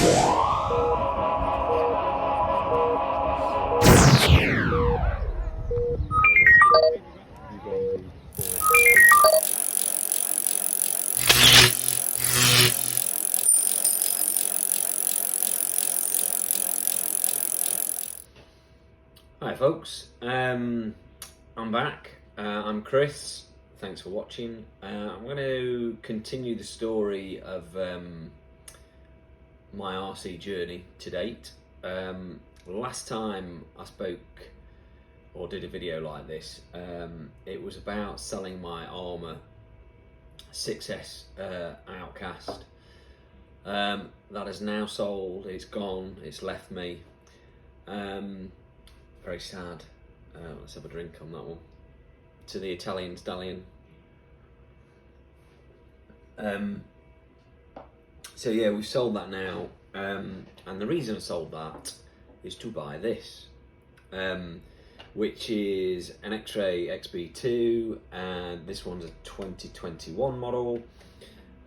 Hi folks, I'm back. I'm Chris. Thanks for watching. I'm going to continue the story of my RC journey to date. Last time I spoke or did a video like this, it was about selling my Armour 6S Outcast. That has now sold. It's gone. It's left me. Very sad. Let's have a drink on that one. To the Italian stallion. So yeah, we've sold that now, and the reason I sold that is to buy this, which is an Xray XB2, and this one's a 2021 model.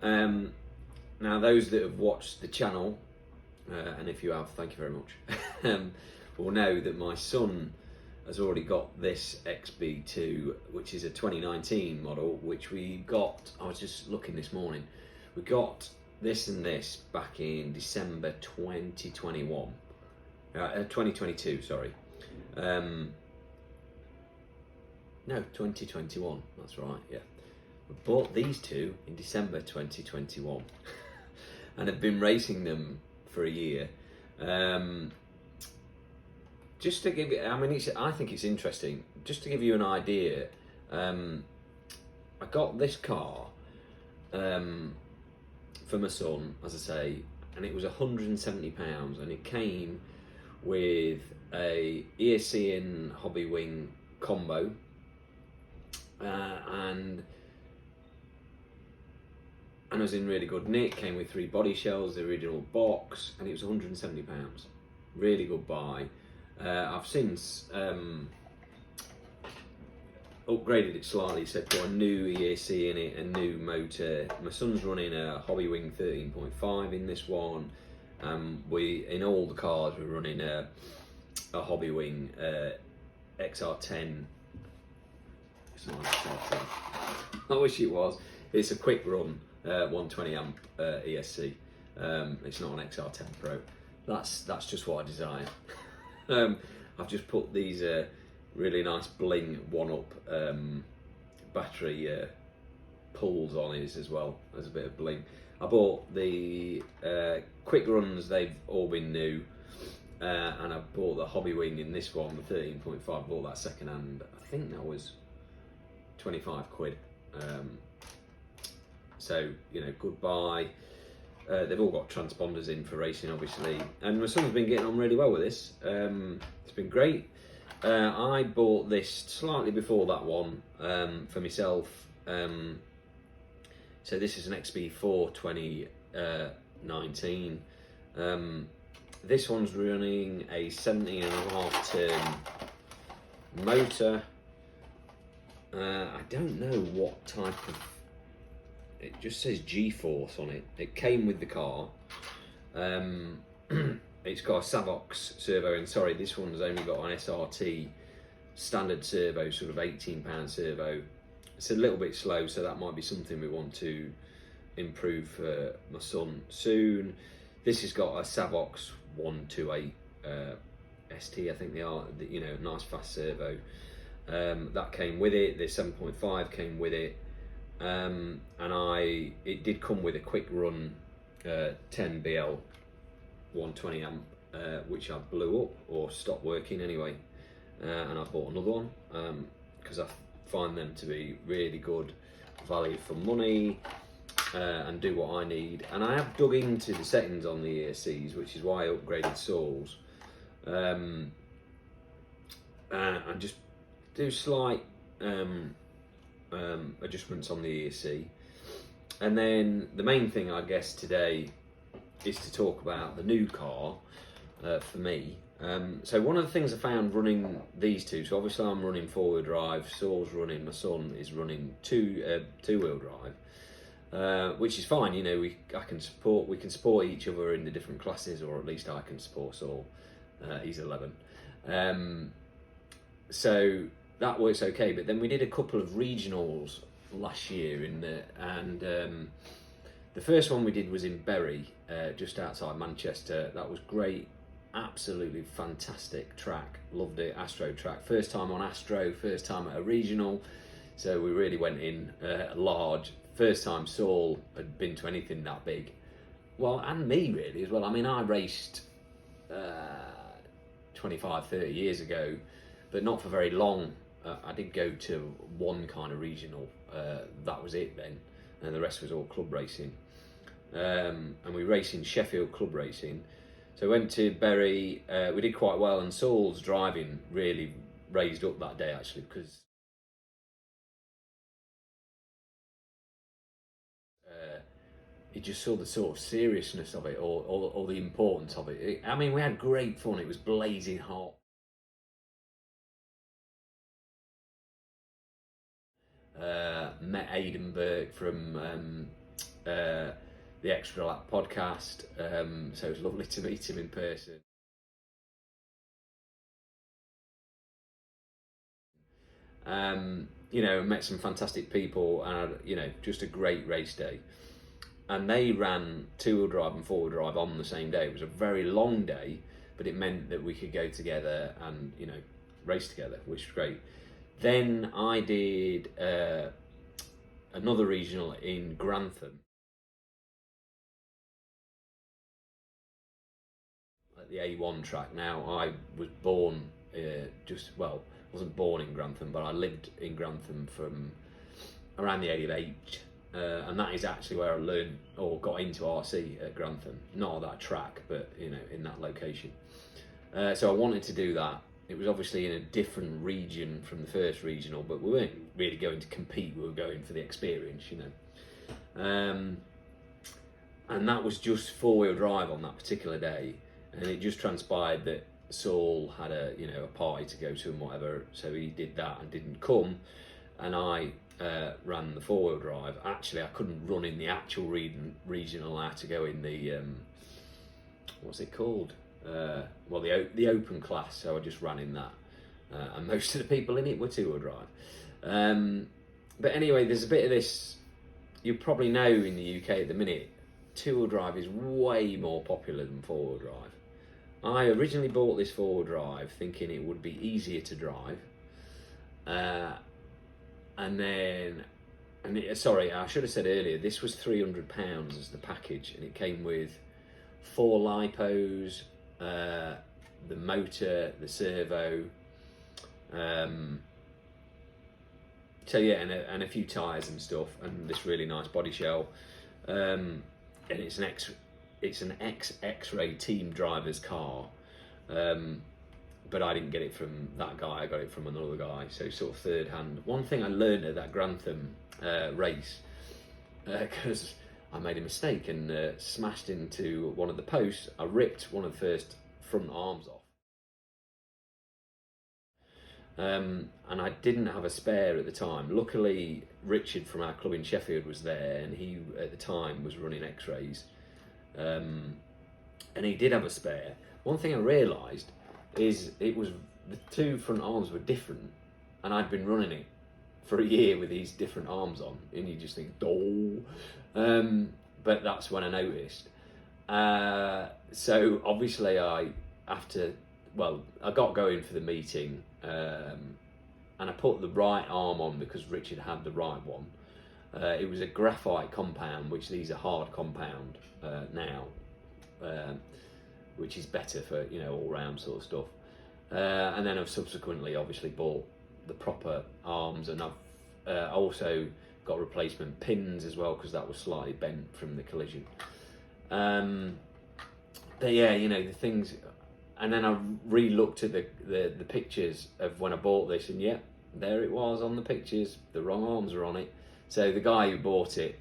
Now those that have watched the channel, and if you have, thank you very much, will know that my son has already got this XB2, which is a 2019 model, which we got, I was just looking this morning, we got this and this back in December 2021, 2022, sorry. No, 2021, that's right, yeah. We bought these two in December 2021 and have been racing them for a year. Just to give you, I mean, I think it's interesting, just to give you an idea, I got this car for my son, as I say, and it was £170, and it came with a ESC and Hobbywing combo, and it was in really good nick, came with 3 body shells, the original box, and it was £170. Really good buy. I've since upgraded it slightly, so put a new EAC in it, a new motor. My son's running a Hobbywing 13.5 in this one. In all the cars we're running a Hobbywing XR10. It's not an XR10. I wish it was. It's a Quicrun 120 amp ESC. It's not an XR10 Pro. That's just what I designed. I've just put these really nice bling 1-up battery pulls on it as well as a bit of bling. I bought the Quicruns, they've all been new, and I bought the Hobbywing in this one, the 13.5, bought that second hand. I think that was 25 quid. So, you know, good buy. They've all got transponders in for racing, obviously, and my son's been getting on really well with this. It's been great. I bought this slightly before that one for myself. So this is an XB4 2019. This one's running a 17.5 turn motor. I don't know what type of, it just says G-Force on it. It came with the car. It's got a Savox servo, and sorry, this one's only got an SRT standard servo, sort of 18-pound servo. It's a little bit slow, so that might be something we want to improve for my son soon. This has got a Savox 128 ST, I think they are, you know, nice fast servo. That came with it. The 7.5 came with it. And it did come with a Quicrun 10BL 120 amp, which I blew up or stopped working anyway, and I bought another one because I find them to be really good value for money and do what I need. And I have dug into the settings on the ESCs, which is why I upgraded saws, and just do slight adjustments on the ESC. And then the main thing, I guess, today is to talk about the new car for me. So one of the things I found running these two, so obviously I'm running 4-wheel drive, Saul's running, my son is running two-wheel drive. which is fine. You know, we can support each other in the different classes, or at least I can support Saul. He's 11, so that works okay. But then we did a couple of regionals last year and the first one we did was in Bury, just outside Manchester. That was great, absolutely fantastic track, loved it. Astro track, first time on Astro, first time at a regional, so we really went in large. First time Saul had been to anything that big, well, and me really as well. I mean, I raced 25, 30 years ago, but not for very long. I did go to one kind of regional, that was it then, and the rest was all club racing. And we race in Sheffield club racing. So we went to Bury, we did quite well, and Saul's driving really raised up that day actually, because he just saw the sort of seriousness of it, or the importance of it. I mean, we had great fun, it was blazing hot. Met Aidan Burke from the Xray podcast, so it was lovely to meet him in person. You know, met some fantastic people, and you know, just a great race day. And they ran 2-wheel drive and 4-wheel drive on the same day. It was a very long day, but it meant that we could go together and, you know, race together, which was great. Then I did another regional in Grantham at the A1 track. Now, I was born wasn't born in Grantham, but I lived in Grantham from around the age of 8. And that is actually where I learned or got into RC at Grantham. Not at that track, but you know, in that location. So I wanted to do that. It was obviously in a different region from the first regional, but we weren't really going to compete. We were going for the experience, you know. And that was just 4-wheel drive on that particular day, and it just transpired that Saul had a party to go to and whatever, so he did that and didn't come, and I ran the 4-wheel drive. Actually, I couldn't run in the actual regional. I had to go in the what's it called? Well, the open class. So I just ran in that, and most of the people in it were 2-wheel drive. But anyway, there's a bit of this. You probably know in the UK at the minute, 2-wheel drive is way more popular than 4-wheel drive. I originally bought this 4-wheel drive thinking it would be easier to drive. Sorry, I should have said earlier, this was £300 as the package, and it came with 4 lipos, the motor, the servo, so yeah, and a few tyres and stuff, and this really nice body shell, and it's an Xray team driver's car, but I didn't get it from that guy, I got it from another guy, so sort of third hand. One thing I learned at that Grantham race, because I made a mistake and smashed into one of the posts, I ripped one of the first front arms off. And I didn't have a spare at the time. Luckily, Richard from our club in Sheffield was there, and he at the time was running X-rays, and he did have a spare. One thing I realised is the 2 front arms were different, and I'd been running it for a year with these different arms on, and you just think, oh. But that's when I noticed. So obviously I got going for the meeting, and I put the right arm on because Richard had the right one. It was a graphite compound, which these are hard compound now, which is better for all round sort of stuff. And then I've subsequently obviously bought the proper arms, and I've also got replacement pins as well because that was slightly bent from the collision. But yeah, the things. And then I re-looked at the pictures of when I bought this, and yeah, there it was on the pictures. The wrong arms were on it. So the guy who bought it,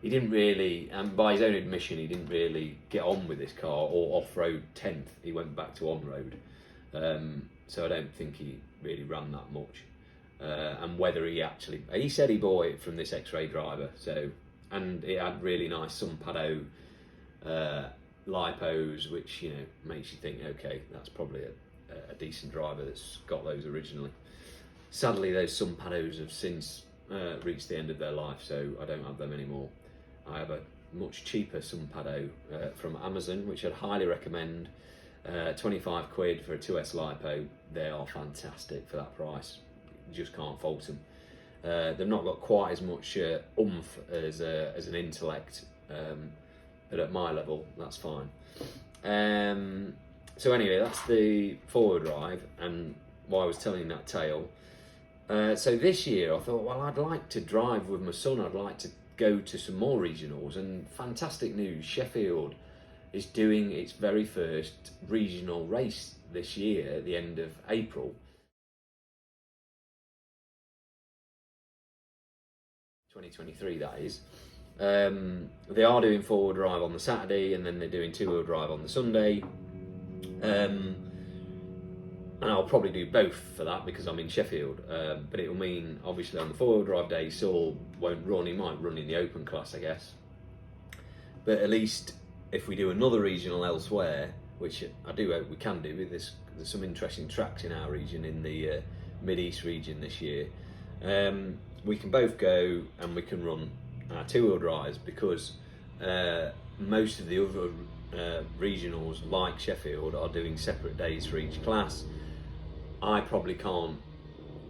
he didn't really, and by his own admission, he didn't really get on with this car or off-road 10th. He went back to on-road. So I don't think he really ran that much. And whether he said he bought it from this X-Ray driver, so and it had really nice sun pado lipos, which, you know, makes you think, okay, that's probably a decent driver that's got those originally. Sadly, those sun pados have since reached the end of their life, so I don't have them anymore. I have a much cheaper sun pado from Amazon, which I'd highly recommend. 25 quid for a 2S lipo. They are fantastic for that price. You just can't fault them. They've not got quite as much oomph as an Intellect, but at my level, that's fine. So anyway, that's the four-wheel drive, and why I was telling that tale. So this year I thought, well, I'd like to drive with my son, I'd like to go to some more regionals, and fantastic news, Sheffield is doing its very first regional race this year at the end of April. 2023, that is. They are doing four-wheel drive on the Saturday, and then they're doing two-wheel drive on the Sunday. And I'll probably do both for that because I'm in Sheffield, but it will mean obviously on the four-wheel drive day Saul won't run. He might run in the open class, I guess, but at least if we do another regional elsewhere, which I do hope we can do, there's some interesting tracks in our region, in the Mid-East region this year, we can both go and we can run our two-wheel drives, because most of the other regionals like Sheffield are doing separate days for each class. I probably can't,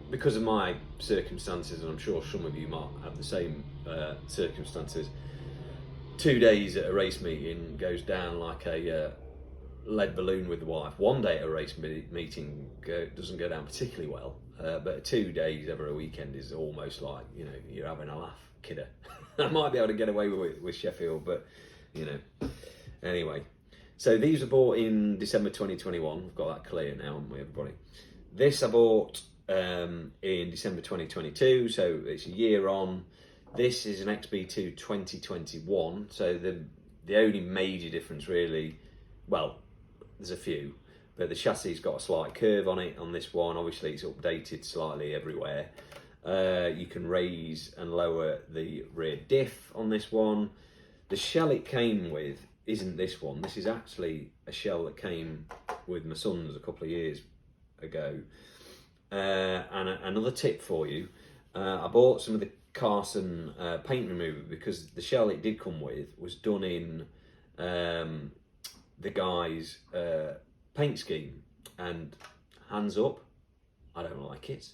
because of my circumstances, and I'm sure some of you might have the same circumstances. 2 days at a race meeting goes down like a lead balloon with the wife. 1 day at a race meeting doesn't go down particularly well, but 2 days over a weekend is almost like, you know, you're having a laugh, kidder. I might be able to get away with Sheffield, but, you know, anyway. So these were bought in December 2021. We've got that clear now, haven't we, everybody? This I bought in December 2022, so it's a year on. This is an XB2 2021, so the only major difference really, well, there's a few, but the chassis's got a slight curve on it on this one. Obviously it's updated slightly everywhere. You can raise and lower the rear diff on this one. The shell it came with isn't this one. This is actually a shell that came with my son's a couple of years ago. And another tip for you, I bought some of the Carson paint remover, because the shell it did come with was done in the guy's paint scheme, and hands up, I don't like it.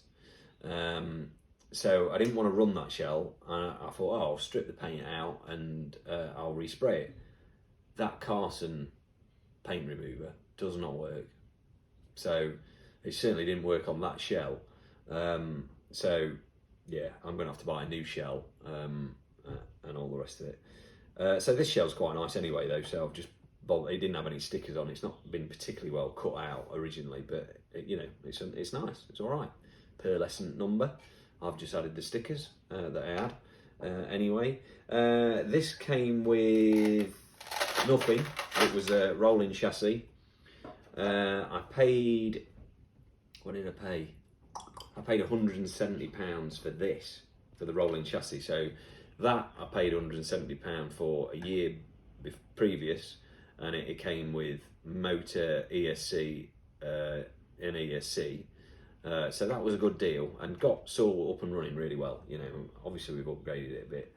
So I didn't want to run that shell. I thought, oh, I'll strip the paint out and I'll respray it. That Carson paint remover does not work. So it certainly didn't work on that shell. So yeah, I'm going to have to buy a new shell and all the rest of it. So this shell's quite nice anyway though, so I've just bought, it didn't have any stickers on. It's not been particularly well cut out originally, but you know, it's nice, it's all right. Pearlescent number. I've just added the stickers that I had. Anyway, this came with nothing. It was a rolling chassis. I paid, what did I pay? I paid £170 for this, for the rolling chassis. So that I paid £170 for a year previous, and it came with motor, ESC, and ESC. So that was a good deal, and got Saul up and running really well. You know, obviously we've upgraded it a bit.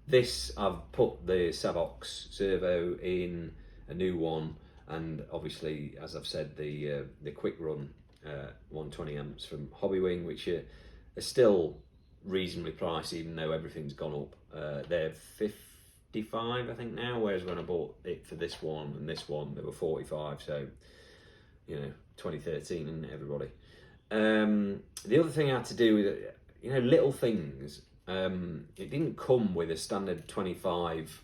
This, I've put the Savox servo in, a new one, and obviously, as I've said, the Quicrun 120 amps from Hobbywing, which are still reasonably priced, even though everything's gone up. They're 55, I think now, whereas when I bought it for this one and this one, they were 45. So, you know, 2013, isn't it, everybody? The other thing I had to do with it, you know, little things. It didn't come with a standard 25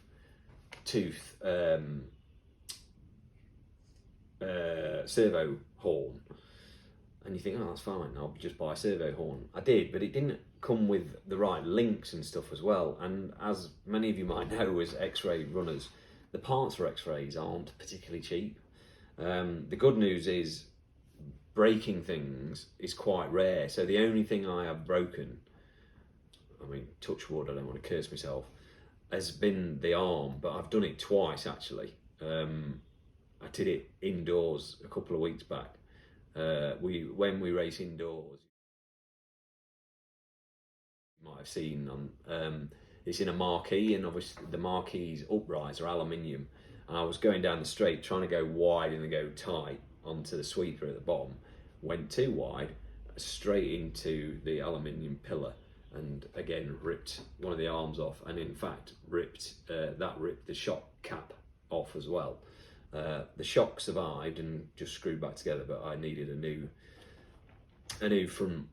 tooth servo horn, and you think, oh, that's fine, I'll just buy a servo horn. I did, but it didn't come with the right links and stuff as well. And as many of you might know as X-ray runners, the parts for X-rays aren't particularly cheap. The good news is breaking things is quite rare. So the only thing I have broken, I mean, touch wood, I don't want to curse myself, has been the arm, but I've done it twice actually. I did it indoors a couple of weeks back. When we race indoors, you might have seen on it's in a marquee, and obviously the marquee's uprights are aluminium, and I was going down the straight trying to go wide and go tight onto the sweeper at the bottom, went too wide, straight into the aluminium pillar, and again ripped one of the arms off, and in fact ripped the shock cap off as well. The shock survived and just screwed back together, but I needed a new front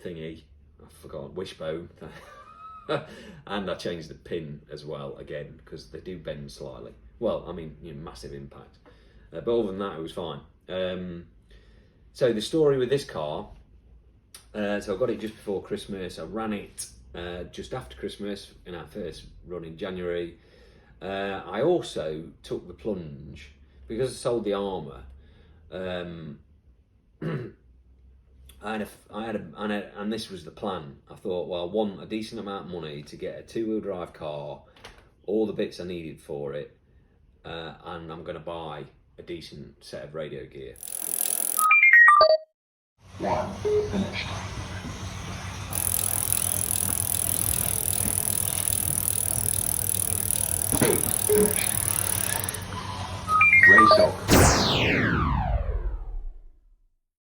thingy. I forgot, wishbone. And I changed the pin as well again, because they do bend slightly. Well, I mean, massive impact. But other than that, it was fine. So the story with this car, so I got it just before Christmas. I ran it just after Christmas in our first run in January. I also took the plunge because I sold the Armour. And this was the plan. I thought, well, I want a decent amount of money to get a two-wheel drive car, all the bits I needed for it, and I'm going to buy a decent set of radio gear. One, finished. Two, finished. Race off.